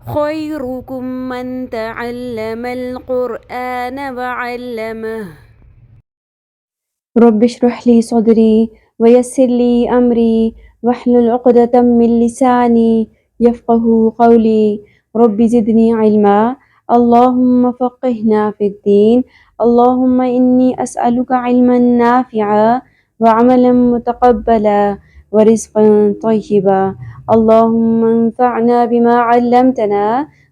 خيركم من تعلم القرآن وعلمه. رب اشرح لي صدري ويسر لي أمري واحلل عقدة من لساني يفقه قولي. رب زدني علما. اللهم فقهنا في الدين. اللهم إني أسألك علما نافعا وعملا متقبلا ورزقا طيبا. اللهم انفعنا بما علمتنا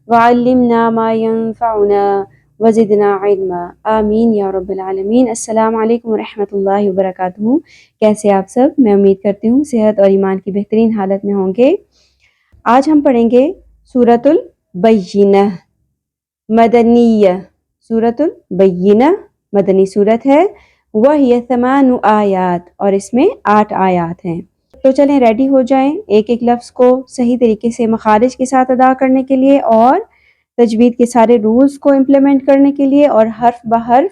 وعلمنا ما ينفعنا وزدنا علما. آمین یا رب العالمین۔ السلام علیکم ورحمۃ اللہ وبرکاتہ۔ کیسے آپ سب؟ میں امید کرتی ہوں صحت اور ایمان کی بہترین حالت میں ہوں گے۔ آج ہم پڑھیں گے سورۃ البینہ مدنیہ۔ سورۃ البینہ مدنی سورت ہے۔ وَهِيَ 8 آیات، اور اس میں 8 آیات ہیں۔ تو چلیں ریڈی ہو جائیں ایک ایک لفظ کو صحیح طریقے سے مخارج کے ساتھ ادا کرنے کے لیے، اور تجوید کے سارے رولز کو امپلیمنٹ کرنے کے لیے، اور حرف بحرف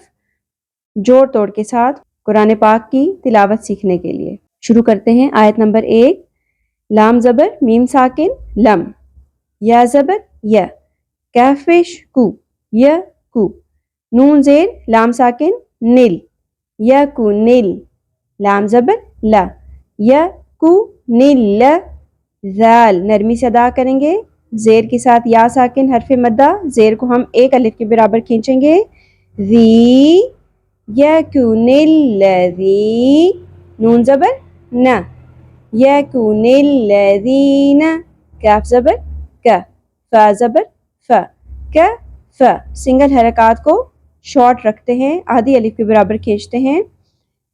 جوڑ توڑ کے ساتھ قرآن پاک کی تلاوت سیکھنے کے لیے۔ شروع کرتے ہیں۔ آیت نمبر 1۔ لام زبر میم ساکن لم، یا زبر یا، کیف پیش کو یا کو، نون زیر لام ساکن نل، یا کو نل، لام زبر لا، یا کو نل، ذال نرمی سے ادا کریں گے۔ زیر کے ساتھ یا ساکن حرف مدہ، زیر کو ہم ایک الف کے برابر کھینچیں گے۔ ذی، یکن الذی، نون زبر نہ، یکن الذین، کاف زبر کا، فا زبر فا، ف، سنگل حرکات کو شارٹ رکھتے ہیں، آدھی الف کے برابر کھینچتے ہیں۔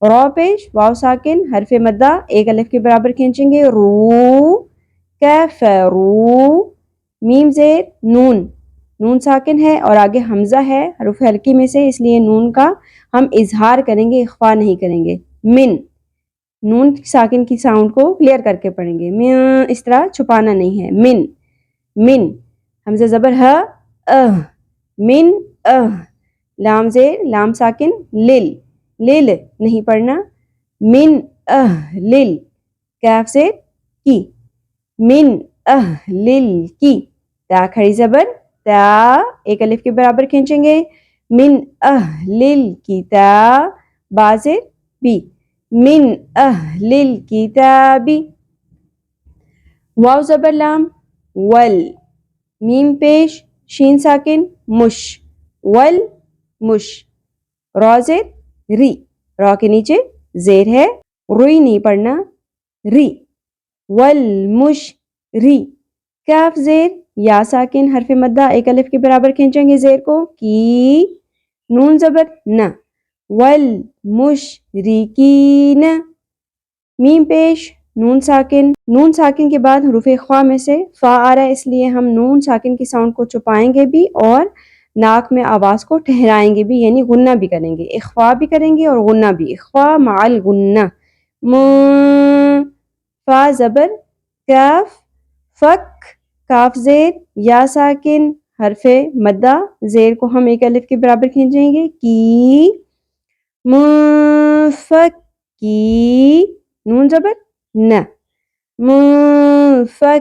رو پیش واو ساکن حرف مدہ ایک الف کے برابر کھینچیں گے۔ رو، کفرو، میم زیر نون، نون ساکن ہے اور آگے حمزہ ہے حروف حلقی میں سے، اس لیے نون کا ہم اظہار کریں گے، اخفا نہیں کریں گے۔ من، نون ساکن کی ساؤنڈ کو کلیئر کر کے پڑھیں گے، اس طرح چھپانا نہیں ہے۔ من، من، حمزہ زبر ہ، من، لام زیر لام ساکن لل، لل نہیں پڑھنا۔ من لل، کاف زیر کی، من لل کی، تا کھڑی زبر تا ایک الف کے برابر کھینچیں گے۔ من لل کتاب، با زیر بی، من الکتابی۔ واو زبر لام ول، میم پیش شین ساکن مش، ول مش، را زیر ری، را کے نیچے زیر ہے، روئی نہیں پڑھنا، ری، والمش ری، کاف زیر یا ساکن حرف مدہ ایک الف کے برابر کھینچیں گے زیر کو، کی، نون زبر نہ، والمشرکین، میم پیش نون ساکن، نون ساکن کے بعد حروف اخفا میں سے فا آ رہا ہے، اس لیے ہم نون ساکن کی ساؤنڈ کو چھپائیں گے بھی اور ناک میں آواز کو ٹھہرائیں گے بھی، یعنی غنہ بھی کریں گے، اخفا بھی کریں گے اور غنہ بھی، اخفا مع الغنہ۔ فا زبر کاف، فک، کاف زیر یا ساکن حرف مدہ، زیر کو ہم ایک الف کے برابر کھینچیں گے، کی، منفکی، نون زبر نہ، منفکین،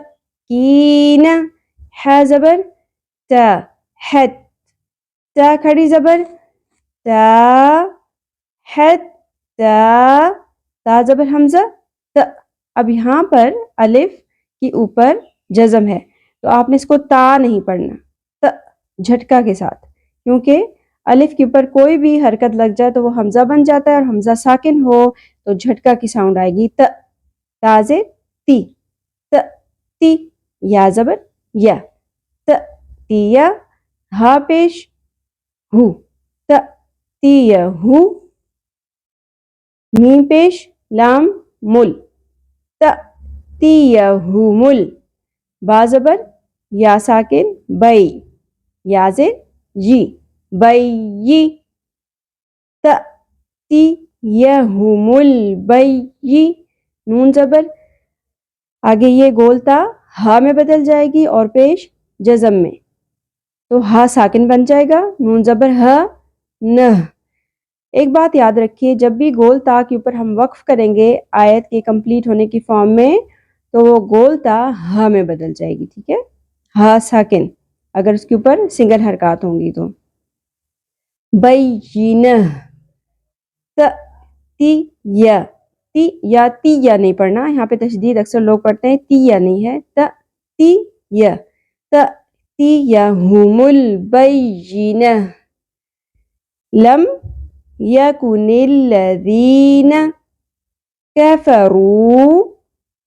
ح زبر تا، حت، تا کھڑی زبر تا، حت تا، تا زبر حمزہ تا۔ اب یہاں پر الف کی اوپر جزم ہے تو آپ نے اس کو تا نہیں پڑھنا، تا جھٹکا کے ساتھ، کیونکہ الف کے اوپر کوئی بھی حرکت لگ جائے تو وہ حمزہ بن جاتا ہے، اور حمزہ ساکن ہو تو جھٹکا کی ساؤنڈ آئے گی، تا، تا زیر تی، تا تی، یا زبر یا، تا تیا، ہا پیش ہو، تا تیہ ہو، میم پیش لام مل، تا تیہ ہو مل، با زبر یا ساکن بئی، یا زیر جی، بئی، تأتیہم البئی، نون زبر آگے یہ گولتا ہا میں بدل جائے گی اور پیش جزم میں، تو ہا ساکن بن جائے گا، نون زبر ہا، نہ۔ ایک بات یاد رکھیے، جب بھی گول تا کے اوپر ہم وقف کریں گے آیت کے کمپلیٹ ہونے کی فارم میں، تو وہ گول تا ہا میں بدل جائے گی، ٹھیک ہے؟ ہا ساکن اگر اس کے اوپر سنگل حرکات ہوں گی تو. بینہ تی یا تی یا تی یا نہیں پڑھنا، یہاں پہ تشدید اکثر لوگ پڑھتے ہیں، تی یا نہیں ہے، تی یا تی یا ہم البینہ. لم یکن الذین کفروا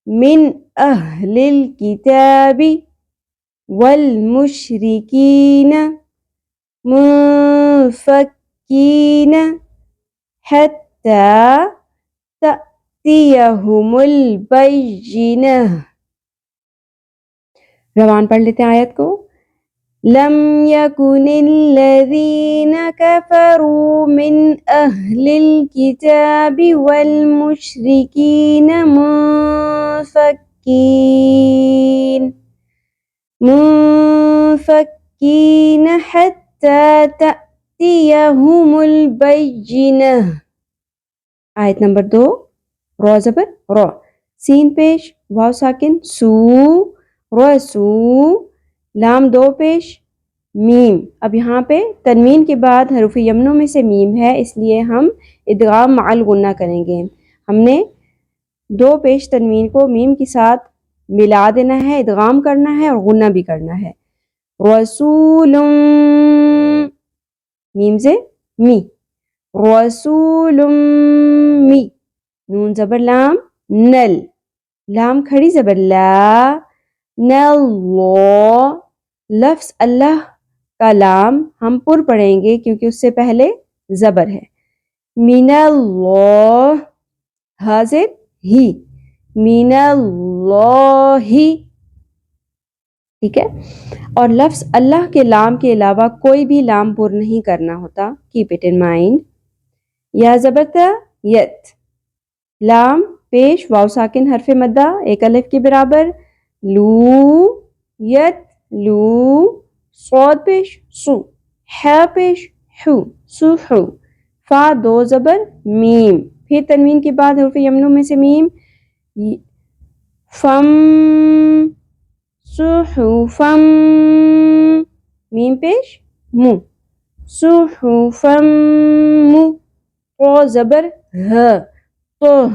من اہل الکتاب والمشرکین منفکین حتی تأتیہم البینہ. روان پڑھ لیتے ہیں آیت کو. لم یکن الذین کفروا من اہل الکتاب والمشرکین منفکین حتی تأتیہم البینہ. آیت نمبر 2 رو زبر رو، سین پیش، واو ساکن سو، رسو، لام 2 پیش، میم. اب یہاں پہ تنوین کے بعد حروف یمنوں میں سے میم ہے، اس لیے ہم ادغام مع الغنہ کریں گے. ہم نے 2 پیش تنوین کو میم کے ساتھ ملا دینا ہے، ادغام کرنا ہے اور غنہ بھی کرنا ہے. رسول میم سے می، رسول می، نون زبر لام نل، لام کھڑی زبر لا، نل لو. لفظ اللہ کا لام ہم پر پڑھیں گے کیونکہ اس سے پہلے زبر ہے. من اللہ حاضر ہی، من اللہ، ٹھیک ہے. اور لفظ اللہ کے لام کے علاوہ کوئی بھی لام پر نہیں کرنا ہوتا، کیپ اٹ ان مائنڈ. یا زبر یت، لام پیش، واو ساکن حرف مدہ ایک الف کے برابر، لو یت لو، صاد پیش سو، ح پیش حو، سوحو. فا 2 زبر میم، پھر تنوین کے بعد حروف یمنوں میں سے میم، فم صحفم، میم پیش مو، صحفم مو. تو زبر ہ، تو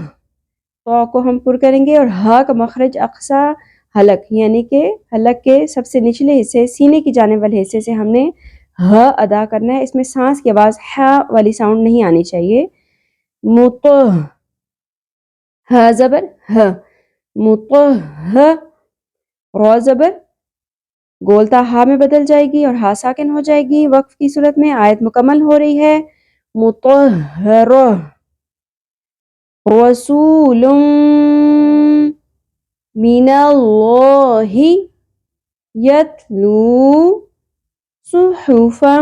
کو ہم پر کریں گے اور ہا کا مخرج اقصا حلق یعنی کہ حلق کے سب سے نچلے حصے سینے کی جانب والے حصے سے ہم نے ہ ادا کرنا ہے. اس میں سانس کی آواز ح والی ساؤنڈ نہیں آنی چاہیے. متہ، ہ زبر ہ، متہ، رو زبر گولتا ہا میں بدل جائے گی اور ہا ساکن ہو جائے گی. وقف کی صورت میں آیت مکمل ہو رہی ہے. مطہرہ، رسول من اللہ یتلو صحفا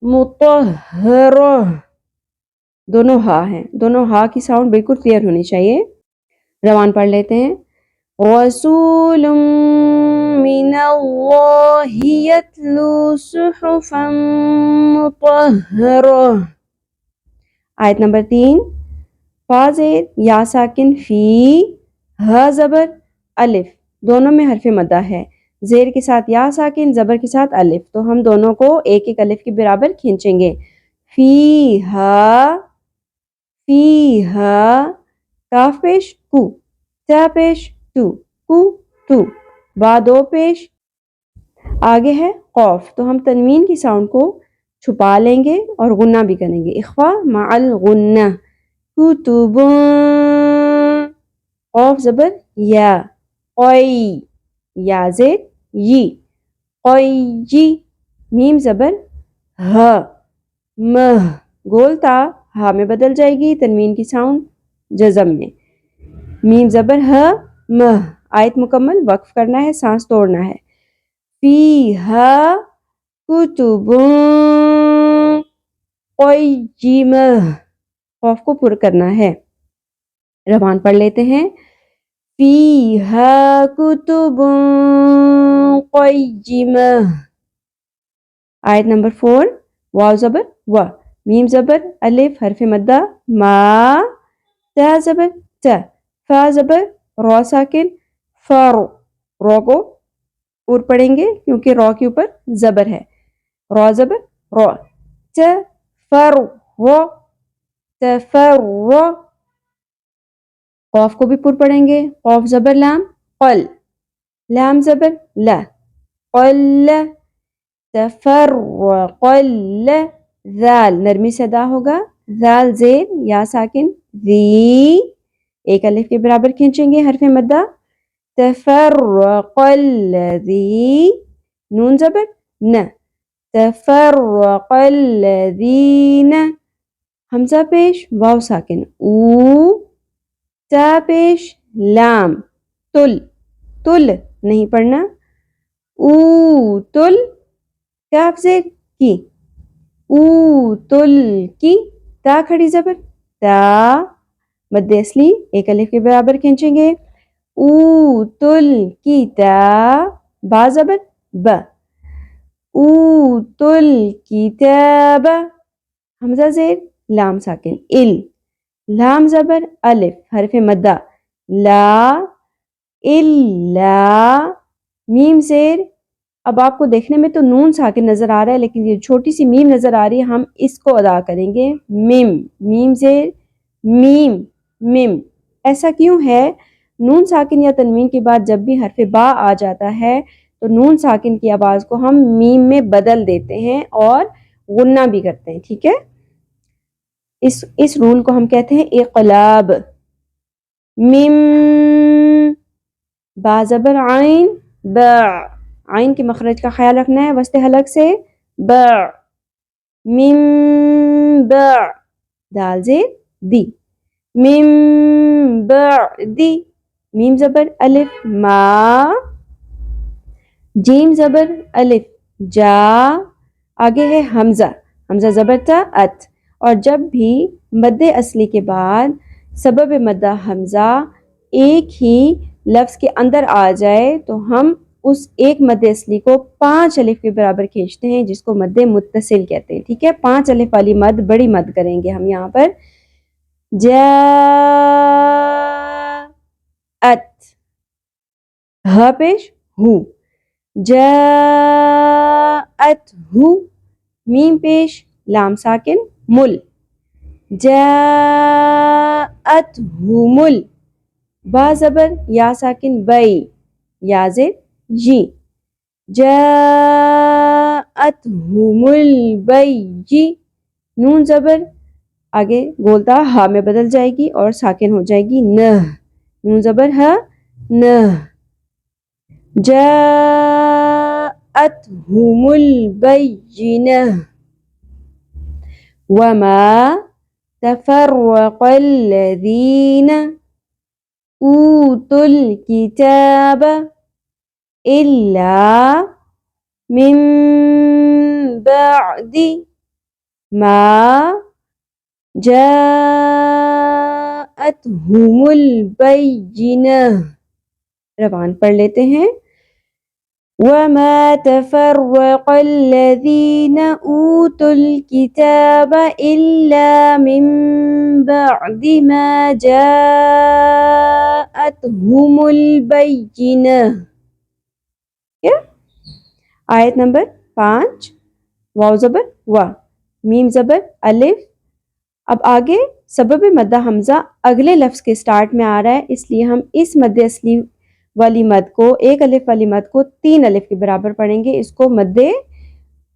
مطہرہ. دونوں ہا ہیں، دونوں ہا کی ساؤنڈ بالکل کلیئر ہونی چاہیے. روان پڑھ لیتے ہیں. رسول من اللہ یتلو صحفا مطہرہ. آیت نمبر 3 فا زیر یا ساکن فی، ہ زبر الف، دونوں میں حرف مدہ ہے، زیر کے ساتھ یا ساکن، زبر کے ساتھ الف، تو ہم دونوں کو ایک ایک الف کے برابر کھینچیں گے. فی ہا، کاف پیش کو، تا پیش تو، کو تو، با 2 پیش، آگے ہے قوف، تو ہم تنوین کی ساؤنڈ کو چھپا لیں گے اور غنہ بھی کریں گے. اخفا مع الغنہ. کتب، قوف زبر یا، قوی، یا زیر یی، قوی، میم زبر ہ، مہ، گولتا ہا میں بدل جائے گی تنوین کی ساؤنڈ جزم میں. میم زبر ہ، مہ. آیت مکمل، وقف کرنا ہے، سانس توڑنا ہے. فیہا کتب قیمہ، خوف کو پر کرنا ہے. روان پڑھ لیتے ہیں. فیہا کتب قیمہ. آیت نمبر 4 واو زبر و، میم زبر الف حرف مدہ ما، تا زبر تا، فا زبر رو ساکن فارو، رو کو اور پڑھیں گے کیونکہ رو کے اوپر زبر ہے. رو زبر رو. تفرو تفرو. قوف کو بھی پر پڑھیں گے. قوف زبر لام قل. لام زبر لا قل. تفرقل. ذال نرمی سے ادا ہوگا. ذال زیر یا ساکن ذی. ایک الف کے برابر کھینچیں گے حرف مدہ. تفرق الذی. نون زبر ن. تفرق الذین. حمزہ پیش واو ساکن او. تا پیش لام تل. تل نہیں پڑھنا. او تل. کاف زیر کی. او تل کی. تا کھڑی زبر تا. مد اصلی ایک الف کے برابر کھینچیں گے. او تل کی تا. با زبر ب. او تل کتاب. حمزہ زیر لام ساکن ال. لام زبر الف حرف مدہ لا. الا. میم زیر. اب آپ کو دیکھنے میں تو نون ساکن نظر آ رہا ہے لیکن یہ چھوٹی سی میم نظر آ رہی ہے. ہم اس کو ادا کریں گے میم. میم زیر میم. میم. ایسا کیوں ہے؟ نون ساکن یا تنوین کے بعد جب بھی حرف با آ جاتا ہے تو نون ساکن کی آواز کو ہم میم میں بدل دیتے ہیں اور غنہ بھی کرتے ہیں. ٹھیک ہے، اس رول کو ہم کہتے ہیں اقلاب. میم. با زبر عین با. عین کے مخرج کا خیال رکھنا ہے وسط حلق سے. با. میم با. دال زیر دی. میم بعدی. میم زبر الف ما. جیم زبر الف جا. آگے ہے حمزہ. حمزہ زبر تا ات. اور جب بھی مد اصلی کے بعد سبب مدہ حمزہ ایک ہی لفظ کے اندر آ جائے تو ہم اس ایک مد اصلی کو 5 الف کے برابر کھینچتے ہیں جس کو مد متصل کہتے ہیں. ٹھیک ہے، 5 الف والی مد بڑی مد کریں گے ہم یہاں پر. جا ات. ہ پیش ہو. جا ات ہو. میم پیش لام ساکن مل. جا ات ہو مل. با زبر یا ساکن بئی. یا زیر جی. جا ات ہو مل بئی جی. نون زبر آگے گولتا ہا میں بدل جائے گی اور ساکن ہو جائے گی نہ. نون زبر ہا نہ. جاءتهم البينة. وما تفرق الذين أوتوا الكتاب إلا من بعد ما جاءتهم البينة. روان پڑھ لیتے ہیں. وَمَا تَفَرَّقَ الَّذِينَ أُوتُوا الْكِتَابَ إِلَّا مِن بَعْدِ مَا جَاءَتْهُمُ الْبَيِّنَةُ. آیت نمبر 5. واو زبر وا. میم زبر الف. اب آگے سبب مدہ حمزہ اگلے لفظ کے سٹارٹ میں آ رہا ہے اس لیے ہم اس مد اصلی والی مد کو ایک الف والی مد کو 3 الف کے برابر پڑھیں گے. اس کو مد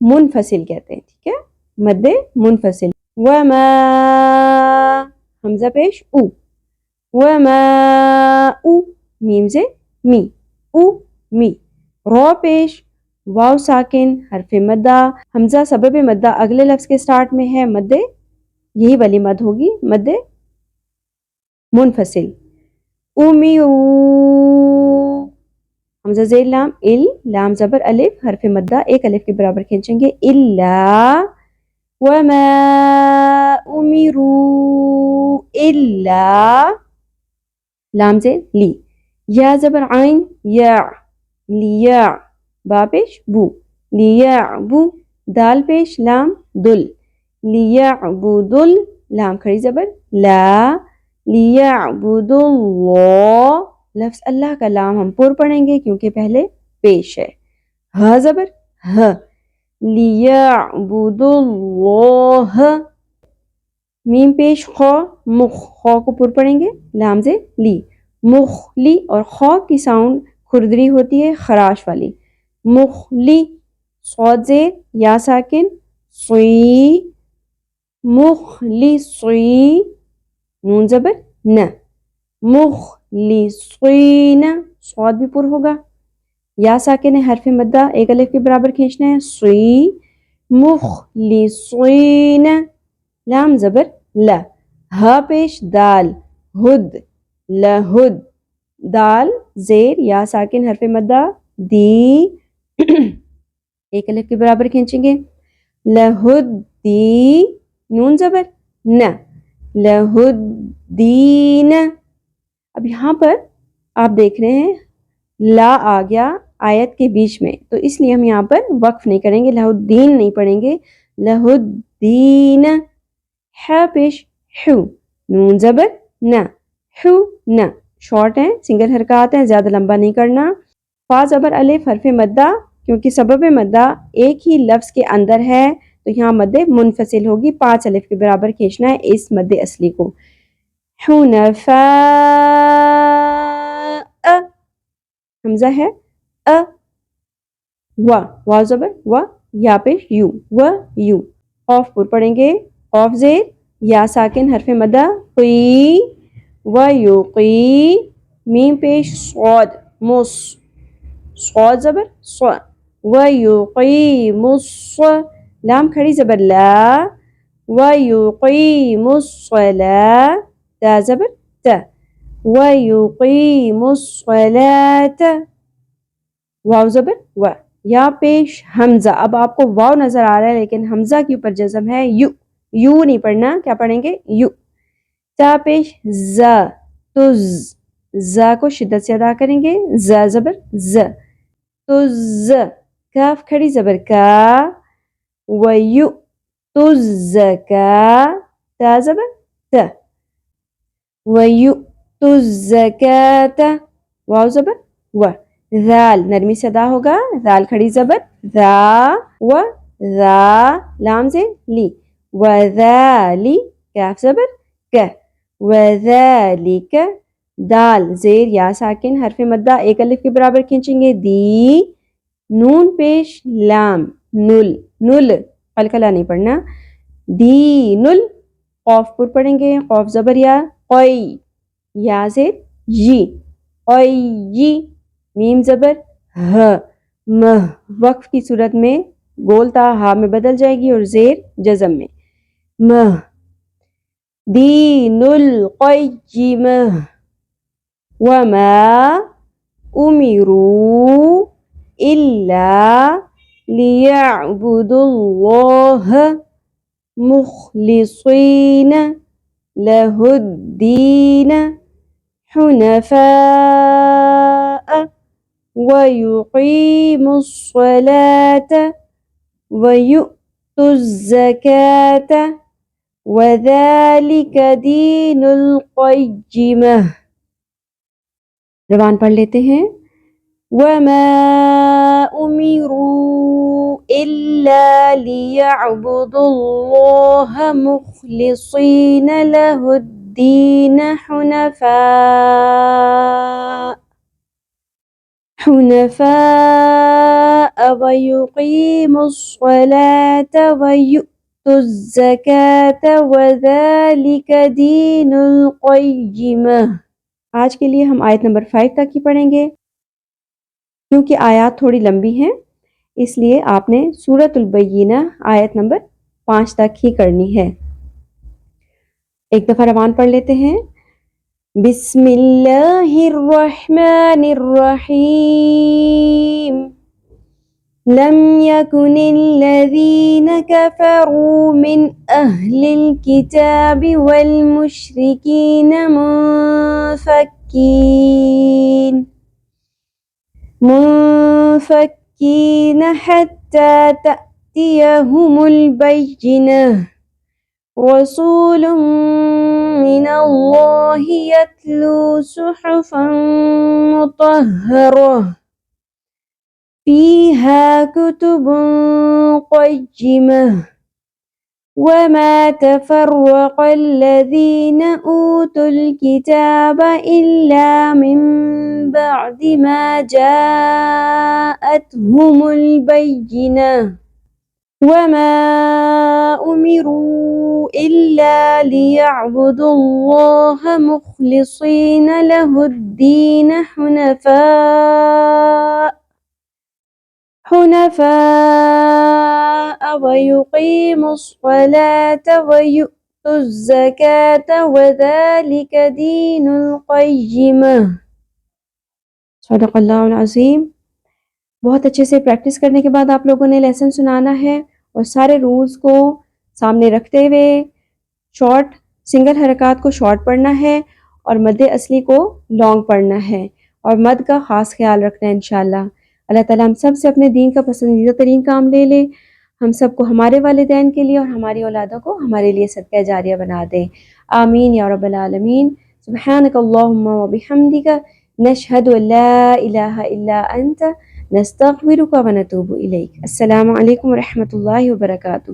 منفصل کہتے ہیں. ٹھیک ہے، مد منفصل. وما حمزہ پیش او. وما او. میم سے می. او می. رو پیش واو ساکن حرف مدہ. حمزہ سبب مدہ اگلے لفظ کے سٹارٹ میں ہے. مد یہی والی مد ہوگی مد منفصل. امیو. حمزہ زیر لام ال. لام زبر الف حرف مدہ ایک الف کے برابر کھینچیں گے. الا. وما امروا الا. لام زیر لی. یا زبر عین یا. لیا. با پیش بو. لیعبو. دال پیش لام دل. لیعبدل. لام کھڑی زبر لا. لیعبدوا. لفظ اللہ کا لام ہم پر پڑھیں گے کیونکہ پہلے پیش ہے. ہا زبر ہ، لیعبد اللہ، میم پیش خو، مخ، خو کو پر پڑھیں گے لام سے لی، مخلی، اور خو کی ساؤنڈ کھردری ہوتی ہے خراش والی، مخلی، صاد زیر یا ساکن، صی، مخلصی، نون زبر نہ، مخلصین، صاد بھی پر ہوگا، یا ساکن ہے حرف مدہ ایک الف کے برابر کھینچنا ہے، صی، مخلصین، لام زبر ل، ہا پیش دال، ہد، لہد، دال زیر یا ساکن حرف مدہ دی، ایک الف کے برابر کھینچیں گے، لہدی، نون زبر نہ، لہدین، اب یہاں پر آپ دیکھ رہے ہیں لا آ گیا آیت کے بیچ میں، تو اس لیے ہم یہاں پر وقف نہیں کریں گے، لہدین نہیں پڑھیں گے، لہدین، ح پیش حو، نون زبر نہ، حو نہ، شارٹ ہیں سنگل حرکات ہیں، زیادہ لمبا نہیں کرنا، فا زبر الف حرف مدہ، کیونکہ سبب مدہ ایک ہی لفظ کے اندر ہے تو یہاں مد منفصل ہوگی، 5 الف کے برابر کھینچنا ہے اس مد اصلی کو، حنفاء، حمزہ ہے واو زبر یا پیش یو، یو، قوف پر پڑھیں گے، قوف زیر یا ساکن حرف مدہ قی، یقی، میم پیش صاد، مص، صاد زبر ص، یقیم الص، لام کھڑی زبر لا، یقیم الصلاة، تا زبر تا، یقیم الصلاة، واو زبر یا پیش حمزہ، اب آپ کو واو نظر آ رہا ہے لیکن حمزہ کے اوپر جزم ہے، یو نہیں پڑھنا، کیا پڑھیں گے یو، تا پیش زا، تز، زا کو شدت سے ادا کریں گے، زا زبر ز، تز، کاف کھڑی زبر کا، ویو، تزکا، تا زبر تا، ویو، تزکاتا، واو زبر ذال نرمی سے ادا ہوگا، ذال کھڑی زبر ذا، ذا، لام سے لی، وذالی، کاف زبر کا، وذالک، دال زیر یا ساکن حرف مدہ ایک الف کے برابر کھینچیں گے، دی، نون پیش لام، نل، قلقلہ نہیں پڑھنا، دینل، قوف پر پڑھیں گے، قوف زبر یا زیر یی، میم زبر مہ، وقف کی صورت میں گولتا ہا میں بدل جائے گی اور زیر جزم میں، مہ، دین القیمہ، وما امروا الا لیعبدوا اللہ مخلصین لہ الدین حنفاء ويقيموا الصلاة ويؤتوا الزكاة وذلك دين القيمة، زبان پڑھ لیتے ہیں، وما أمروا إلا ليعبدوا الله مخلصين له الدين حنفاء ويقيموا الصلاة ويؤتوا الزكاة وذلك دين القيمة۔ آج کے لیے ہم آیت نمبر 5 تک ہی پڑھیں گے، کیونکہ آیات تھوڑی لمبی ہیں اس لیے آپ نے سورۃ البینہ آیت نمبر 5 تک ہی کرنی ہے۔ ایک دفعہ روان پڑھ لیتے ہیں، بسم اللہ الرحمن الرحیم، لم يكن الذين كفروا من أهل الكتاب والمشركين منفكين حتى تأتيهم البينة، رسول من الله يتلو صحفا مطهرة فيها كتب قيمة وما تفرق الذين أوتوا الكتاب إلا من بعد ما جاءتهم البينة وما أمروا إلا ليعبدوا الله مخلصين له الدين حنفاء ويقيموا الصلاة ويؤتوا الزكاة وذلك دين القيمة۔ صدق اللہ العظیم۔ بہت اچھے سے پریکٹس کرنے کے بعد آپ لوگوں نے لیسن سنانا ہے اور سارے رولز کو سامنے رکھتے ہوئے شارٹ سنگل حرکات کو شارٹ پڑھنا ہے اور مد اصلی کو لانگ پڑھنا ہے اور مد کا خاص خیال رکھنا ہے انشاءاللہ۔ اللہ تعالیٰ ہم سب سے اپنے دین کا پسندیدہ ترین کام لے لے، ہم سب کو ہمارے والدین کے لیے اور ہماری اولادوں کو ہمارے لیے صدقہ جاریہ بنا دے، آمین یا رب العالمین۔ سبحانک اللہم و بحمدک نشہد ان لا الہ الا انت نستغفرک و نتوب الیک۔ السلام علیکم و رحمۃ اللہ وبرکاتہ۔